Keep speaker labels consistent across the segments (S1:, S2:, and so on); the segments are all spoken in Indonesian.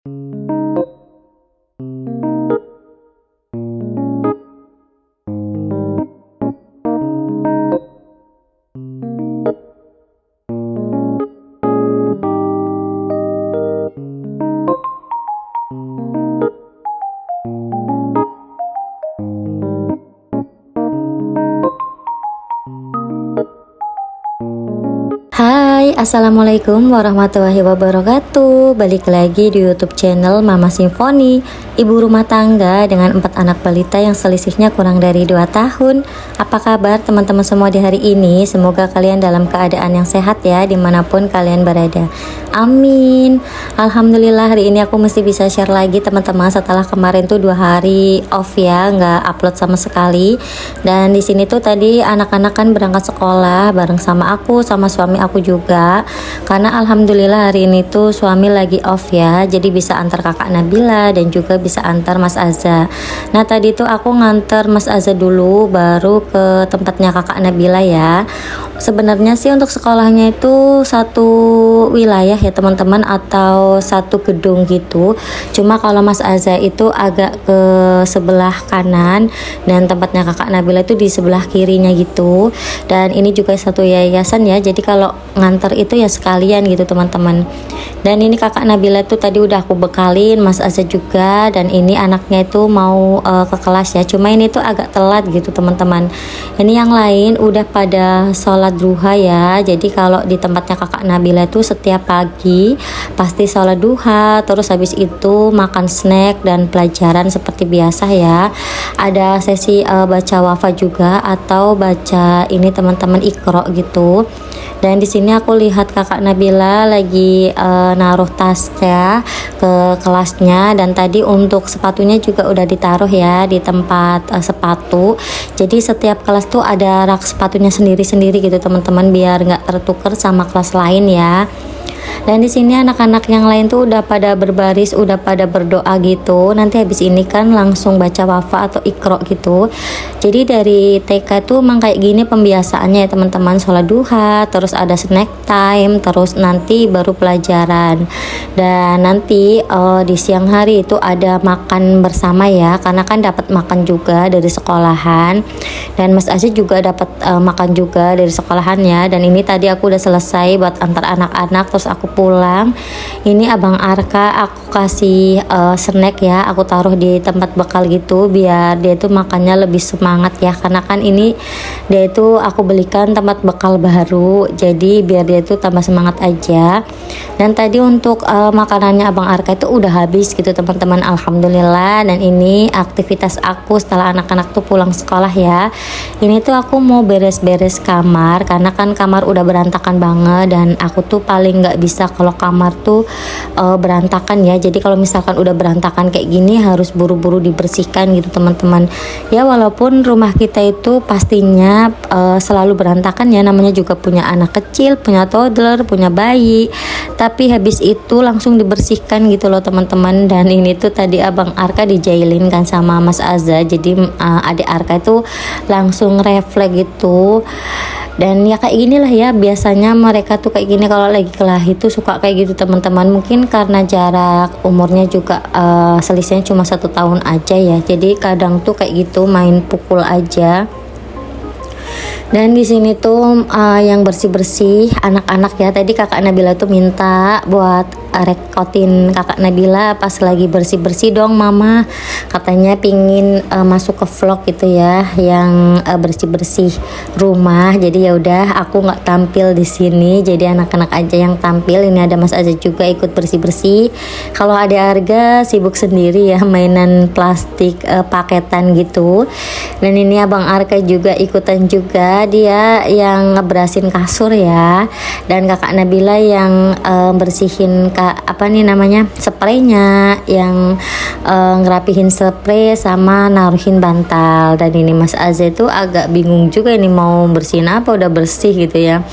S1: Hai, assalamualaikum warahmatullahi wabarakatuh. Balik lagi di YouTube channel Mama Simfoni, ibu rumah tangga dengan 4 anak balita yang selisihnya kurang dari 2 tahun. Apa kabar teman-teman semua di hari ini? Semoga kalian dalam keadaan yang sehat ya, dimanapun kalian berada. Amin. Alhamdulillah hari ini aku mesti bisa share lagi teman-teman, setelah kemarin tuh 2 hari off ya, nggak upload sama sekali. Dan di sini tuh tadi anak-anak kan berangkat sekolah bareng sama aku, sama suami aku juga, karena alhamdulillah hari ini tuh suami lagi off ya, jadi bisa antar kakak Nabila dan juga bisa antar Mas Azza. Nah tadi tuh aku nganter Mas Azza dulu, baru ke tempatnya kakak Nabila ya. Sebenarnya sih untuk sekolahnya itu satu wilayah ya teman-teman, atau satu gedung gitu. Cuma kalau Mas Azza itu agak ke sebelah kanan dan tempatnya kakak Nabila itu di sebelah kirinya gitu. Dan ini juga satu yayasan ya, jadi kalau nganter itu ya sekalian gitu teman-teman. Dan ini kakak Nabila tuh tadi udah aku bekalin, Mas Azza juga, dan ini anaknya itu mau ke kelas ya. Cuma ini tuh agak telat gitu teman-teman. Ini yang lain udah pada sholat duha ya. Jadi kalau di tempatnya kakak Nabila itu setiap pagi pasti sholat duha, terus habis itu makan snack dan pelajaran seperti biasa ya. Ada sesi baca wafa juga, atau baca ini teman-teman Iqra gitu. Dan di sini aku lihat kakak Nabila lagi naruh tasnya ke kelasnya, dan tadi untuk sepatunya juga udah ditaruh ya di tempat sepatu. Jadi setiap kelas tuh ada rak sepatunya sendiri-sendiri gitu teman-teman, biar nggak tertukar sama kelas lain ya. Dan di sini anak-anak yang lain tuh udah pada berbaris, udah pada berdoa gitu. Nanti habis ini kan langsung baca wafa atau Iqra gitu. Jadi dari TK tuh emang kayak gini pembiasaannya ya teman-teman, sholat duha, terus ada snack time, terus nanti baru pelajaran. Dan nanti di siang hari itu ada makan bersama ya, karena kan dapat makan juga dari sekolahan. Dan Mas Aziz juga dapat makan juga dari sekolahannya. Dan ini tadi aku udah selesai buat antar anak-anak, terus aku pulang. Ini Abang Arka aku kasih snack ya, aku taruh di tempat bekal gitu biar dia tuh makannya lebih semangat ya, karena kan ini dia itu aku belikan tempat bekal baru, jadi biar dia tuh tambah semangat aja. Dan tadi untuk makanannya Abang Arka itu udah habis gitu teman-teman, alhamdulillah. Dan ini aktivitas aku setelah anak-anak tuh pulang sekolah ya. Ini tuh aku mau beres-beres kamar, karena kan kamar udah berantakan banget, dan aku tuh paling nggak bisa kalau kamar tuh berantakan ya. Jadi kalau misalkan udah berantakan kayak gini harus buru-buru dibersihkan gitu teman-teman ya. Walaupun rumah kita itu pastinya selalu berantakan ya, namanya juga punya anak kecil, punya toddler, punya bayi, tapi habis itu langsung dibersihkan gitu loh teman-teman. Dan ini tuh tadi Abang Arka dijailin kan sama Mas Azza, jadi adik Arka itu langsung refleks gitu. Dan ya kayak gini lah ya, biasanya mereka tuh kayak gini kalau lagi kelahi tuh suka kayak gitu teman-teman. Mungkin karena jarak umurnya juga selisihnya cuma 1 tahun aja ya, jadi kadang tuh kayak gitu main pukul aja. Dan di sini tuh yang bersih-bersih anak-anak ya. Tadi kakak Nabila tuh minta buat rekotin kakak Nabila pas lagi bersih-bersih dong mama, katanya pingin masuk ke vlog gitu ya, yang bersih-bersih rumah. Jadi ya udah aku nggak tampil di sini, jadi anak-anak aja yang tampil. Ini ada Mas Azza juga ikut bersih-bersih. Kalau ada Arga sibuk sendiri ya, mainan plastik paketan gitu. Dan ini Abang Arka juga ikutan juga, dia yang ngeberasin kasur ya, dan kakak Nabila yang bersihin apa nih namanya, spraynya, yang ngerapihin spray sama naruhin bantal. Dan ini Mas Azza itu agak bingung juga ini mau bersihin apa, udah bersih gitu ya.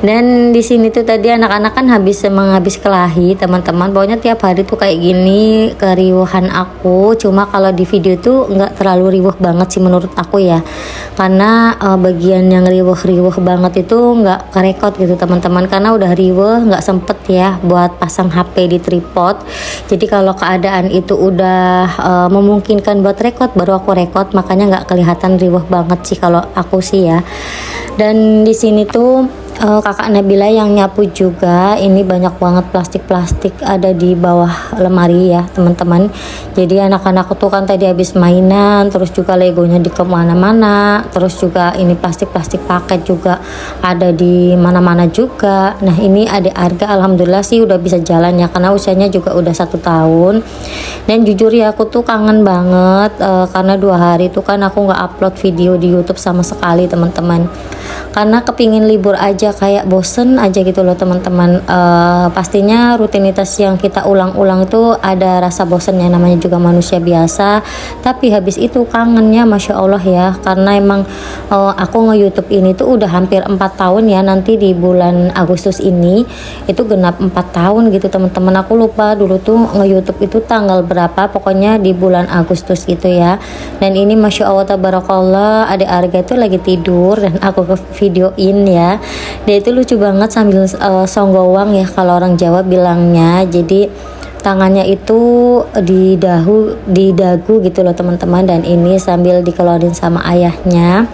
S1: Dan di sini tuh tadi anak-anak kan habis kelahi teman-teman. Pokoknya tiap hari tuh kayak gini keriuhan aku. Cuma kalau di video tuh nggak terlalu riuh banget sih menurut aku ya. Karena bagian yang riuh banget itu nggak kerekod gitu teman-teman. Karena udah riuh nggak sempet ya buat pasang HP di tripod. Jadi kalau keadaan itu udah memungkinkan buat rekod baru aku rekod. Makanya nggak kelihatan riuh banget sih kalau aku sih ya. Dan di sini tuh kakak Nabila yang nyapu juga. Ini banyak banget plastik ada di bawah lemari ya teman-teman. Jadi anak-anak tuh kan tadi habis mainan, terus juga legonya di kemana-mana, terus juga ini plastik paket juga ada di mana-mana juga. Nah ini adik Arga alhamdulillah sih udah bisa jalan ya, karena usianya juga udah 1 tahun. Dan jujur ya aku tuh kangen banget karena 2 hari itu kan aku nggak upload video di YouTube sama sekali teman-teman, karena kepingin libur aja, kayak bosen aja gitu loh teman-teman. Pastinya rutinitas yang kita ulang-ulang itu ada rasa bosennya, namanya juga manusia biasa. Tapi habis itu kangennya Masya Allah ya, karena emang aku nge-YouTube ini tuh udah hampir 4 tahun ya. Nanti di bulan Agustus ini itu genap 4 tahun gitu teman-teman. Aku lupa dulu tuh nge-YouTube itu tanggal berapa, pokoknya di bulan Agustus gitu ya. Dan ini Masya Allah tabarakallah adik Arga itu lagi tidur dan aku ke videoin ya. Dia itu lucu banget sambil songgowang ya kalau orang Jawa bilangnya. Jadi tangannya itu di dagu gitu loh teman-teman, dan ini sambil dikeluarin sama ayahnya.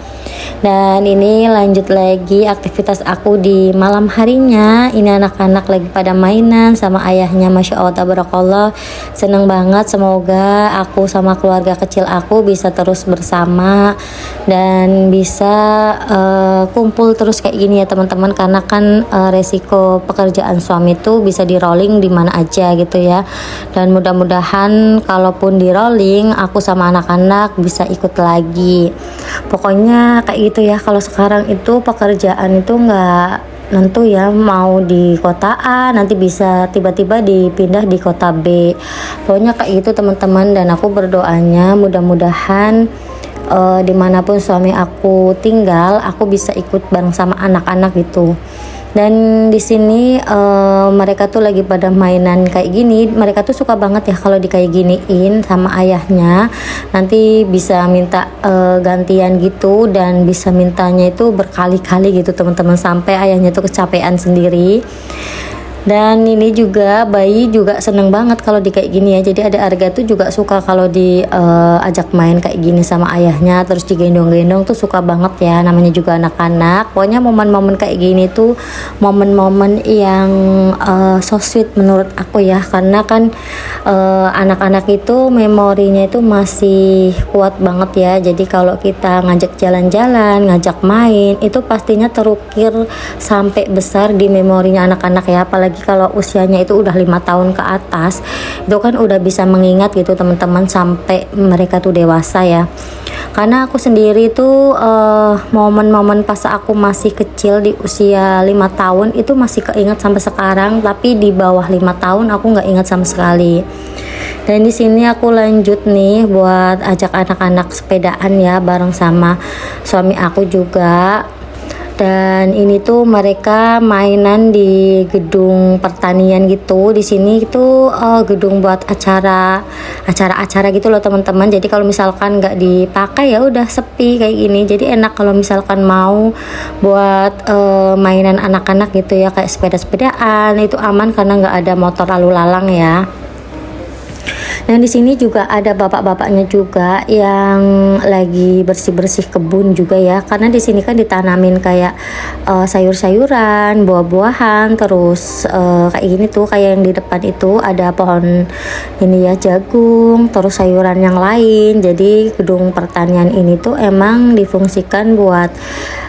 S1: Dan ini lanjut lagi aktivitas aku di malam harinya. Ini anak-anak lagi pada mainan sama ayahnya. Masya Allah tabarakallah, seneng banget. Semoga aku sama keluarga kecil aku bisa terus bersama dan bisa kumpul terus kayak gini ya teman-teman. Karena kan resiko pekerjaan suami itu bisa di rolling di mana aja gitu ya. Dan mudah-mudahan kalaupun di rolling aku sama anak-anak bisa ikut lagi. Pokoknya kayak gitu ya. Kalau sekarang itu pekerjaan itu nggak nentu ya, mau di kota A nanti bisa tiba-tiba dipindah di kota B. Pokoknya kayak gitu teman-teman. Dan aku berdoanya mudah-mudahan dimanapun suami aku tinggal aku bisa ikut bareng sama anak-anak gitu. Dan di sini mereka tuh lagi pada mainan kayak gini. Mereka tuh suka banget ya kalau di kayak giniin sama ayahnya. Nanti bisa minta gantian gitu, dan bisa mintanya itu berkali-kali gitu teman-teman, sampai ayahnya tuh kecapean sendiri. Dan ini juga bayi juga seneng banget kalau di kayak gini ya. Jadi ada Arga tuh juga suka kalau diajak main kayak gini sama ayahnya, terus digendong-gendong tuh suka banget ya, namanya juga anak-anak. Pokoknya momen-momen kayak gini tuh momen-momen yang so sweet menurut aku ya, karena kan anak-anak itu memorinya itu masih kuat banget ya. Jadi kalau kita ngajak jalan-jalan, ngajak main, itu pastinya terukir sampai besar di memorinya anak-anak ya. Apalagi kalau usianya itu udah 5 tahun ke atas, itu kan udah bisa mengingat gitu teman-teman sampai mereka tuh dewasa ya. Karena aku sendiri tuh momen-momen pas aku masih kecil di usia 5 tahun itu masih keinget sampai sekarang, tapi di bawah 5 tahun aku nggak ingat sama sekali. Dan di sini aku lanjut nih buat ajak anak-anak sepedaan ya bareng sama suami aku juga. Dan ini tuh mereka mainan di gedung pertanian gitu. Di sini itu gedung buat acara gitu loh teman-teman. Jadi kalau misalkan nggak dipakai ya udah sepi kayak gini. Jadi enak kalau misalkan mau buat mainan anak-anak gitu ya, kayak sepeda-sepedaan itu aman karena nggak ada motor lalu lalang ya. Dan di sini juga ada bapak-bapaknya juga yang lagi bersih-bersih kebun juga ya. Karena di sini kan ditanamin kayak sayur-sayuran, buah-buahan, terus kayak gini tuh, kayak yang di depan itu ada pohon ini ya, jagung, terus sayuran yang lain. Jadi gedung pertanian ini tuh emang difungsikan buat,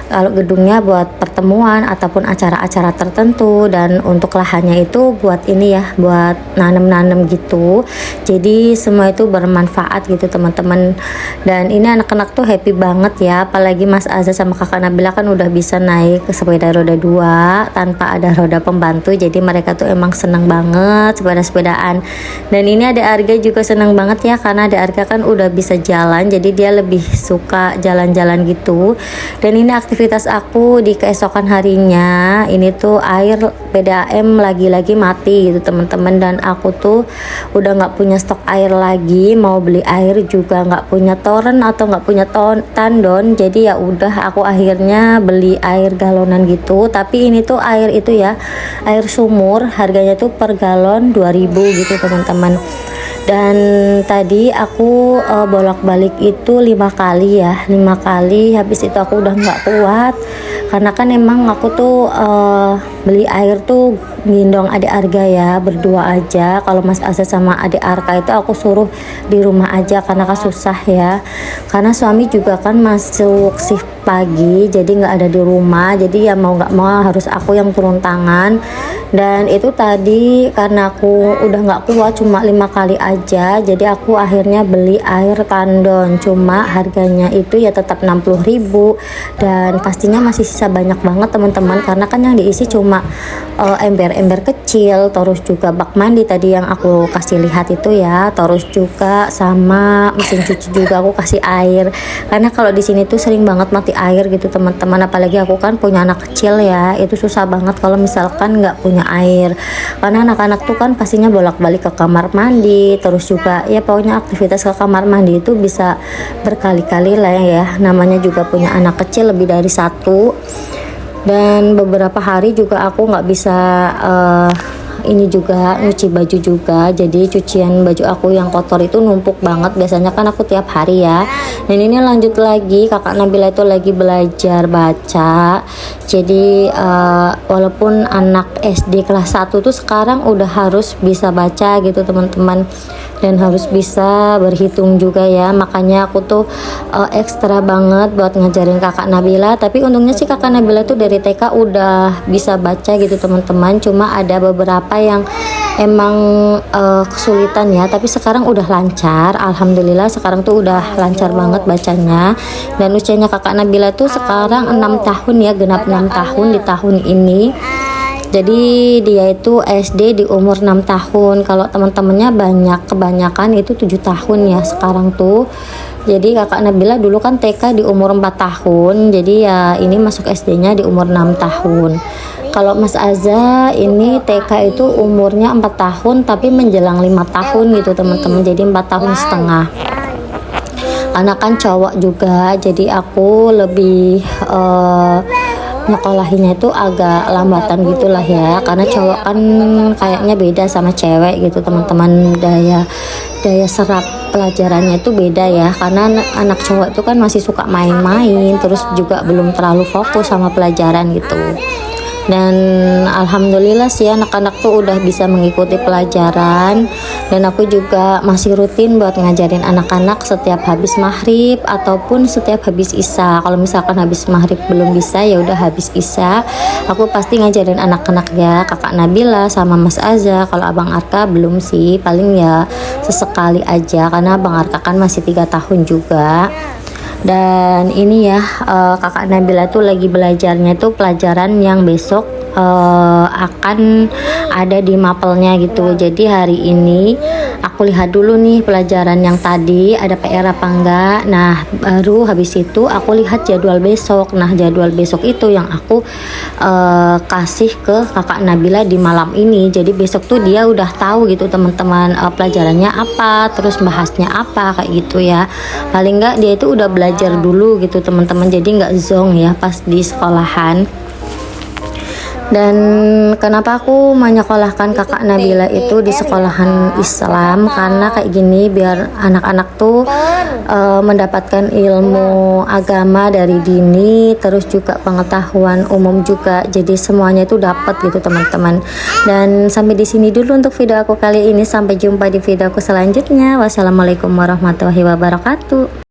S1: kalau gedungnya buat pertemuan ataupun acara-acara tertentu, dan untuk lahannya itu buat ini ya, buat nanem-nanem gitu. Jadi jadi semua itu bermanfaat gitu teman-teman. Dan ini anak-anak tuh happy banget ya, apalagi Mas Azza sama kakak Nabila kan udah bisa naik ke sepeda roda 2 tanpa ada roda pembantu, jadi mereka tuh emang seneng banget sepeda-sepedaan. Dan ini ada Arga juga seneng banget ya, karena ada Arga kan udah bisa jalan, jadi dia lebih suka jalan-jalan gitu. Dan ini aktivitas aku di keesokan harinya, ini tuh air PDAM lagi-lagi mati gitu teman-teman, dan aku tuh udah nggak punya stok air lagi, mau beli air juga nggak punya toren atau nggak punya tandon, jadi ya udah aku akhirnya beli air galonan gitu. Tapi ini tuh air itu ya, air sumur, harganya tuh per galon 2000 gitu teman-teman. Dan tadi aku bolak-balik itu 5 kali ya, 5 kali. Habis itu aku udah nggak kuat, karena kan emang aku tuh beli air tuh gendong adik Arga ya, berdua aja. Kalau Mas Azza sama adik Arka itu aku suruh di rumah aja, karena kan susah ya, karena suami juga kan masuk shift pagi, jadi nggak ada di rumah, jadi ya mau nggak mau harus aku yang turun tangan. Dan itu tadi karena aku udah nggak kuat, cuma 5 kali aja, jadi aku akhirnya beli air tandon, cuma harganya itu ya tetap 60.000, dan pastinya masih sisa banyak banget teman-teman, karena kan yang diisi cuma ember-ember kecil, terus juga bak mandi tadi yang aku kasih lihat itu ya, terus juga sama mesin cuci juga aku kasih air, karena kalau di sini tuh sering banget mati air gitu teman-teman, apalagi aku kan punya anak kecil ya, itu susah banget kalau misalkan nggak punya air, karena anak-anak tuh kan pastinya bolak-balik ke kamar mandi, terus juga ya pokoknya aktivitas ke kamar mandi itu bisa berkali-kali lah ya, namanya juga punya anak kecil lebih dari satu. Dan beberapa hari juga aku nggak bisa ini juga nyuci baju juga, jadi cucian baju aku yang kotor itu numpuk banget, biasanya kan aku tiap hari ya. Dan ini lanjut lagi, kakak Nabila itu lagi belajar baca, jadi walaupun anak SD kelas 1 tuh sekarang udah harus bisa baca gitu teman-teman, dan harus bisa berhitung juga ya, makanya aku tuh ekstra banget buat ngajarin kakak Nabila. Tapi untungnya sih kakak Nabila tuh dari TK udah bisa baca gitu teman-teman, cuma ada beberapa yang emang kesulitan ya, tapi sekarang udah lancar, alhamdulillah sekarang tuh udah lancar banget bacanya. Dan usianya kakak Nabila tuh sekarang 6 tahun ya, genap 6 tahun di tahun ini. Jadi dia itu SD di umur 6 tahun. Kalau teman-temannya kebanyakan itu 7 tahun ya sekarang tuh. Jadi kakak Nabila dulu kan TK di umur 4 tahun, jadi ya ini masuk SD-nya di umur 6 tahun. Kalau Mas Azza ini TK itu umurnya 4 tahun tapi menjelang 5 tahun gitu teman-teman, jadi 4 tahun setengah. Karena kan cowok juga, jadi aku lebih nyekolahinnya itu agak lambatan gitulah ya, karena cowok kan kayaknya beda sama cewek gitu teman-teman, daya serap pelajarannya itu beda ya, karena anak cowok itu kan masih suka main-main, terus juga belum terlalu fokus sama pelajaran gitu. Dan alhamdulillah sih anak-anak tuh udah bisa mengikuti pelajaran, dan aku juga masih rutin buat ngajarin anak-anak setiap habis maghrib ataupun setiap habis isya. Kalau misalkan habis maghrib belum bisa, ya udah habis isya aku pasti ngajarin anak-anak ya, kakak Nabila sama Mas Azza. Kalau abang Arka belum sih, paling ya sesekali aja, karena abang Arka kan masih 3 tahun juga. Dan ini ya kakak Nabila tuh lagi belajarnya tuh pelajaran yang besok akan ada di mapelnya gitu. Jadi hari ini aku lihat dulu nih pelajaran yang tadi ada PR apa enggak, nah baru habis itu aku lihat jadwal besok. Nah jadwal besok itu yang aku kasih ke kakak Nabila di malam ini, jadi besok tuh dia udah tahu gitu teman-teman pelajarannya apa, terus bahasnya apa kayak gitu ya. Paling enggak dia itu udah belajar dulu gitu teman-teman, jadi nggak zonk ya pas di sekolahan. Dan kenapa aku menyekolahkan kakak Nabila itu di sekolahan Islam, karena kayak gini biar anak-anak tuh mendapatkan ilmu agama dari dini, terus juga pengetahuan umum juga, jadi semuanya itu dapat gitu teman-teman. Dan sampai di sini dulu untuk video aku kali ini, sampai jumpa di video aku selanjutnya. Wassalamualaikum warahmatullahi wabarakatuh.